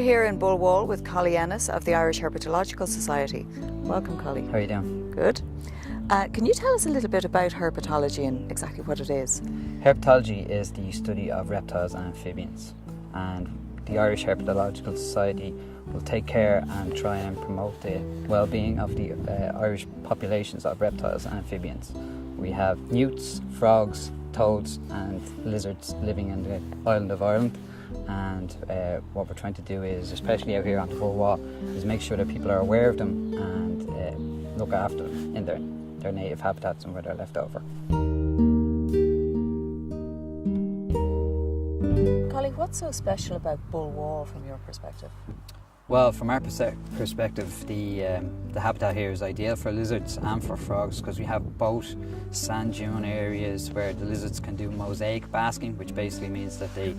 here in Bullwall with Collie Ennis of the Irish Herpetological Society. Welcome, Collie. How are you doing? Good. Can you tell us a little bit about herpetology and exactly what it is? Herpetology is the study of reptiles and amphibians, and the Irish Herpetological Society will take care and try and promote the well-being of the Irish populations of reptiles and amphibians. We have newts, frogs, toads and lizards living in the island of Ireland, and what we're trying to do is, especially out here on the Bullwall, is make sure that people are aware of them and look after them in their native habitats and where they're left over. Collie, what's so special about Bullwall from your perspective? Well, from our perspective, the habitat here is ideal for lizards and for frogs, because we have both sand dune areas where the lizards can do mosaic basking, which basically means that they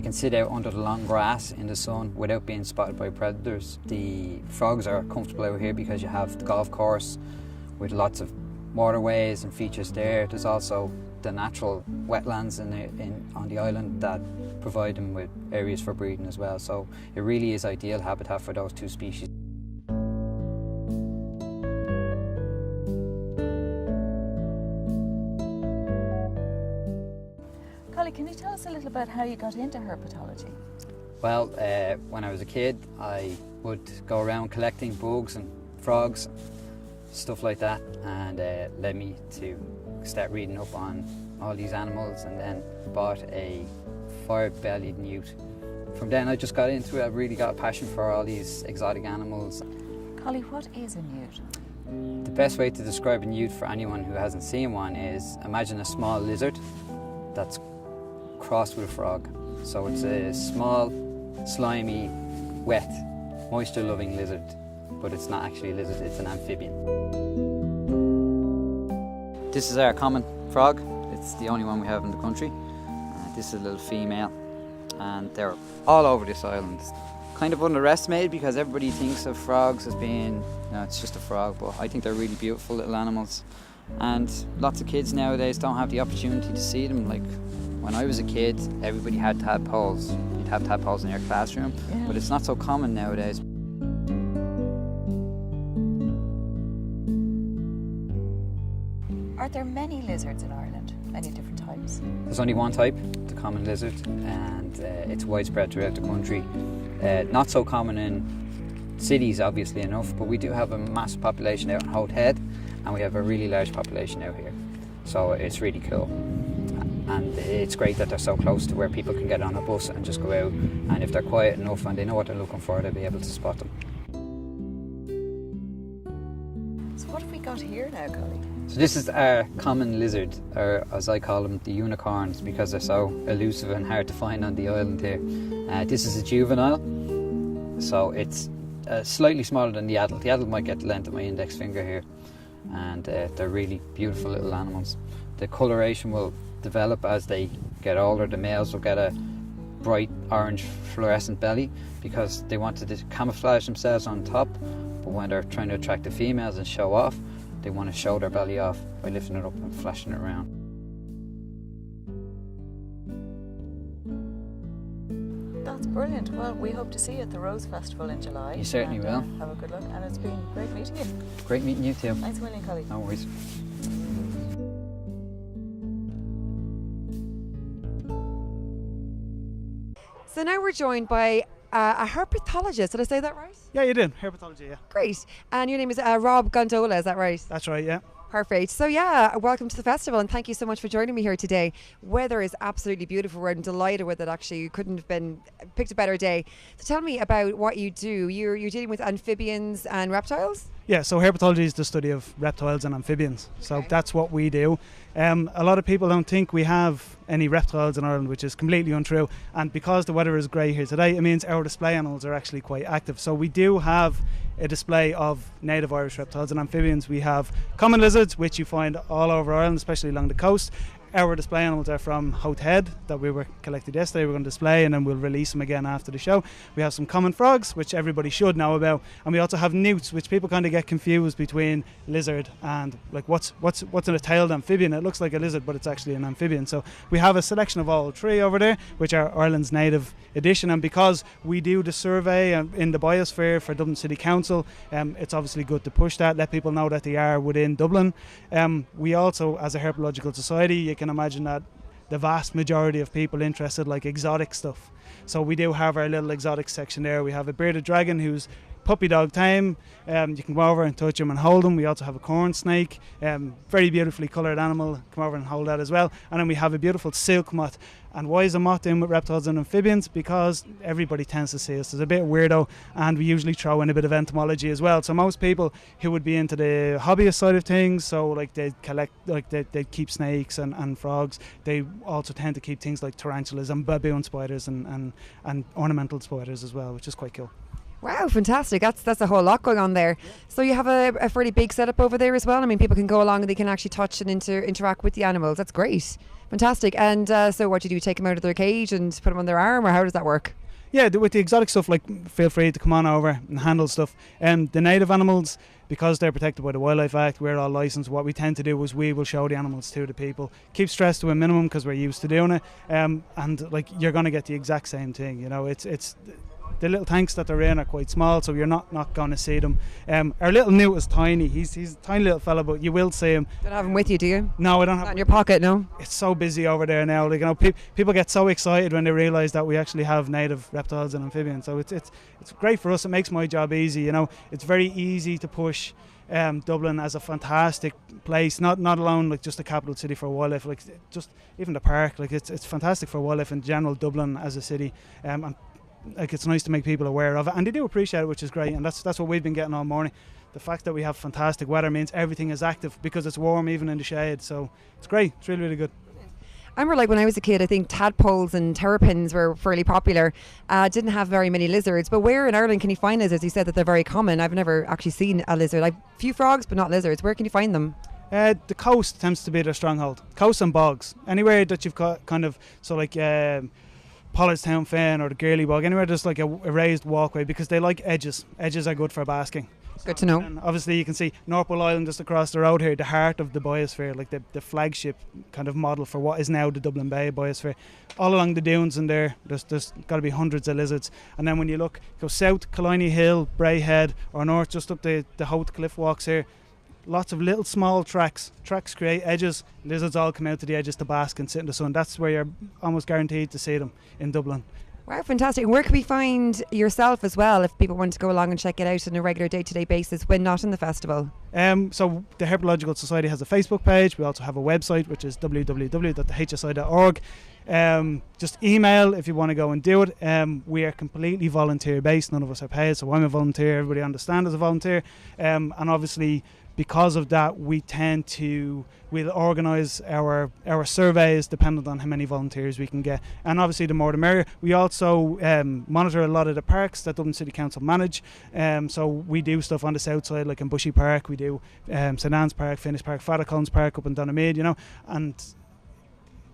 can sit out under the long grass in the sun without being spotted by predators. The frogs are comfortable out here because you have the golf course with lots of waterways and features there. There's also the natural wetlands on the island that provide them with areas for breeding as well. So it really is ideal habitat for those two species. Collie, can you tell us a little about how you got into herpetology? Well, when I was a kid, I would go around collecting bugs and frogs, stuff like that, and led me to start reading up on all these animals, and then bought a fire-bellied newt. From then I just got into it. I really got a passion for all these exotic animals. Collie, what is a newt? The best way to describe a newt for anyone who hasn't seen one is, imagine a small lizard that's crossed with a frog. So it's a small, slimy, wet, moisture-loving lizard, but it's not actually a lizard, it's an amphibian. This is our common frog. It's the only one we have in the country. This is a little female, and they're all over this island. Kind of underestimated because everybody thinks of frogs as being, it's just a frog, but I think they're really beautiful little animals. And lots of kids nowadays don't have the opportunity to see them. Like when I was a kid, everybody had tadpoles. You'd have tadpoles in your classroom, but it's not so common nowadays. Are there many lizards in Ireland? Many different types? There's only one type, the common lizard, and it's widespread throughout the country. Not so common in cities, obviously enough, but we do have a massive population out in Holt Head, and we have a really large population out here. So it's really cool. And it's great that they're so close to where people can get on a bus and just go out, and if they're quiet enough and they know what they're looking for, they'll be able to spot them. So what have we got here now, Collie? So this is our common lizard, or as I call them, the unicorns, because they're so elusive and hard to find on the island here. This is a juvenile, so it's slightly smaller than the adult. The adult might get the length of my index finger here, and they're really beautiful little animals. The coloration will develop as they get older. The males will get a bright orange fluorescent belly because they wanted to camouflage themselves on top, but when they're trying to attract the females and show off, they want to show their belly off by lifting it up and flashing it around. That's brilliant. Well, we hope to see you at the Rose Festival in July. You certainly will. Have a good look, and it's been great meeting you. Great meeting you too. Thanks a million, Collie. No worries. So now we're joined by a herpetologist. Did I say that right? Yeah, you did. Herpetology, yeah. Great. And your name is Rob Gandola, is that right? That's right, yeah. Perfect. So yeah, welcome to the festival, and thank you so much for joining me here today. Weather is absolutely beautiful. We're delighted with it, actually. You couldn't have picked a better day. So tell me about what you do. You're dealing with amphibians and reptiles? Yeah, so herpetology is the study of reptiles and amphibians. So Okay. that's what we do. A lot of people don't think we have any reptiles in Ireland, which is completely untrue. And because the weather is grey here today, it means our display animals are actually quite active. So we do have a display of native Irish reptiles and amphibians. We have common lizards, which you find all over Ireland, especially along the coast. Our display animals are from Hothead that we were collected yesterday. We're going to display and then we'll release them again after the show. We have some common frogs, which everybody should know about, and we also have newts, which people kind of get confused between lizard and like what's in a tailed amphibian. It looks like a lizard, but it's actually an amphibian. So we have a selection of all three over there, which are Ireland's native edition, and because we do the survey in the biosphere for Dublin City Council, it's obviously good to push that, let people know that they are within Dublin. We also, as a herpetological society, you can imagine that the vast majority of people interested like exotic stuff. So we do have our little exotic section there. We have a bearded dragon who's puppy dog tame. You can go over and touch him and hold him. We also have a corn snake, very beautifully coloured animal. Come over and hold that as well. And then we have a beautiful silk moth. And why is a moth in with reptiles and amphibians? Because everybody tends to see us as a bit weirdo, and we usually throw in a bit of entomology as well. So most people who would be into the hobbyist side of things, so like they collect, like they keep snakes and frogs, they also tend to keep things like tarantulas and baboon spiders and ornamental spiders as well, which is quite cool. Wow, fantastic. That's a whole lot going on there. So you have a fairly big setup over there as well. I mean, people can go along and they can actually touch and interact with the animals. That's great. Fantastic. And so what do you do? Take them out of their cage and put them on their arm, or how does that work? Yeah, with the exotic stuff, like feel free to come on over and handle stuff. The native animals, because they're protected by the Wildlife Act, we're all licensed. What we tend to do is we will show the animals to the people. Keep stress to a minimum because we're used to doing it. And like you're going to get the exact same thing. You know, it's the little tanks that they're in are quite small, so you're not going to see them. Our little newt is tiny. He's a tiny little fella, but you will see him. Don't have him with you, do you? No, I don't have. Not in your pocket, no. It's so busy over there now. Like, you know, people get so excited when they realise that we actually have native reptiles and amphibians. So it's great for us. It makes my job easy. You know, it's very easy to push Dublin as a fantastic place. Not alone like just a capital city for wildlife. Like just even the park. Like it's fantastic for wildlife in general. Dublin as a city. And like it's nice to make people aware of it, and they do appreciate it, which is great. And that's what we've been getting all morning. The fact that we have fantastic weather means everything is active because it's warm even in the shade, so it's great. It's really, really good. I remember like when I was a kid, I think tadpoles and terrapins were fairly popular. Didn't have very many lizards, but where in Ireland can you find lizards? You said that they're very common. I've never actually seen a lizard. Like a few frogs, but not lizards. Where can you find them? The coast tends to be their stronghold. Coast and bogs. Anywhere that you've got kind of, so like Pollardstown Fen or the Girly Bog, anywhere there's like a raised walkway, because they like edges. Edges are good for basking. Good to know. And obviously you can see Norpole Island just across the road here, the heart of the biosphere, like the flagship kind of model for what is now the Dublin Bay biosphere. All along the dunes in there's got to be hundreds of lizards. And then when you go south, Killiney Hill, Brayhead, or north just up the Howth cliff walks here, lots of little small tracks create edges. Lizards all come out to the edges to bask and sit in the sun. That's where you're almost guaranteed to see them in Dublin. Wow, fantastic. Where can we find yourself as well if people want to go along and check it out on a regular day-to-day basis when not in the festival? So the Herpetological Society has a Facebook page. We also have a website, which is www.thehsi.org. Just email if you want to go and do it. We are completely volunteer based. None of us are paid, so I'm a volunteer. Everybody on the stand is a volunteer. And obviously because of that, we'll organise our surveys dependent on how many volunteers we can get, and obviously the more the merrier. We also monitor a lot of the parks that Dublin City Council manage, so we do stuff on the south side, like in Bushy Park. We do St Anne's Park, Finnish Park, Father Collins Park up in Donamead, you know, and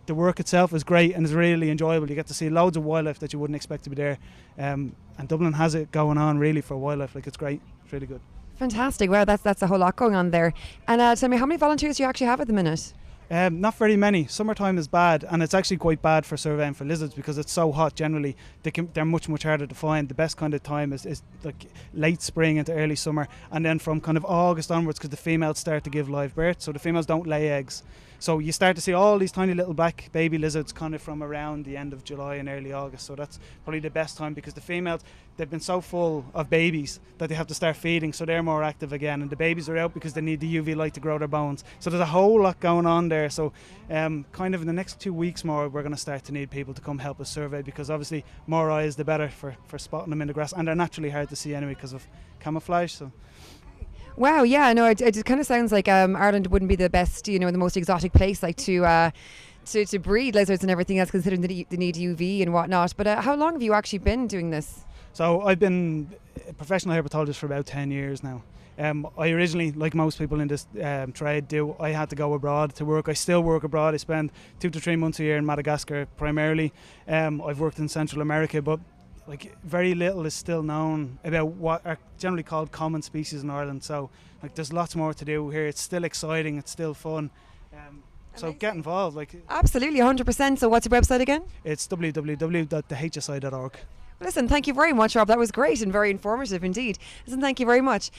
the work itself is great and is really enjoyable. You get to see loads of wildlife that you wouldn't expect to be there, and Dublin has it going on really for wildlife. Like, it's great. It's really good. Fantastic. Wow, that's a whole lot going on there. And tell me, how many volunteers do you actually have at the minute? Not very many. Summertime is bad, and it's actually quite bad for surveying for lizards because it's so hot. Generally, they're much harder to find. The best kind of time is like late spring into early summer, and then from kind of August onwards, because the females start to give live birth, so the females don't lay eggs. So you start to see all these tiny little black baby lizards kind of from around the end of July and early August. So that's probably the best time, because the females, they've been so full of babies that they have to start feeding, so they're more active again, and the babies are out because they need the UV light to grow their bones. So there's a whole lot going on there. So kind of in the next 2 weeks more, we're going to start to need people to come help us survey, because obviously more eyes the better for spotting them in the grass, and they're naturally hard to see anyway because of camouflage. So. Wow, yeah, no, it kind of sounds like Ireland wouldn't be the best, the most exotic place, like to breed lizards and everything else, considering they need UV and whatnot. But how long have you actually been doing this? So I've been a professional herpetologist for about 10 years now. I originally, like most people in this trade do, I had to go abroad to work. I still work abroad. I spend 2 to 3 months a year in Madagascar primarily. I've worked in Central America, but like very little is still known about what are generally called common species in Ireland. So like there's lots more to do here. It's still exciting. It's still fun. So get involved. Like Absolutely, 100%. So what's your website again? it's www.thehsi.org. Listen, thank you very much, Rob. That was great and very informative indeed. Listen, thank you very much.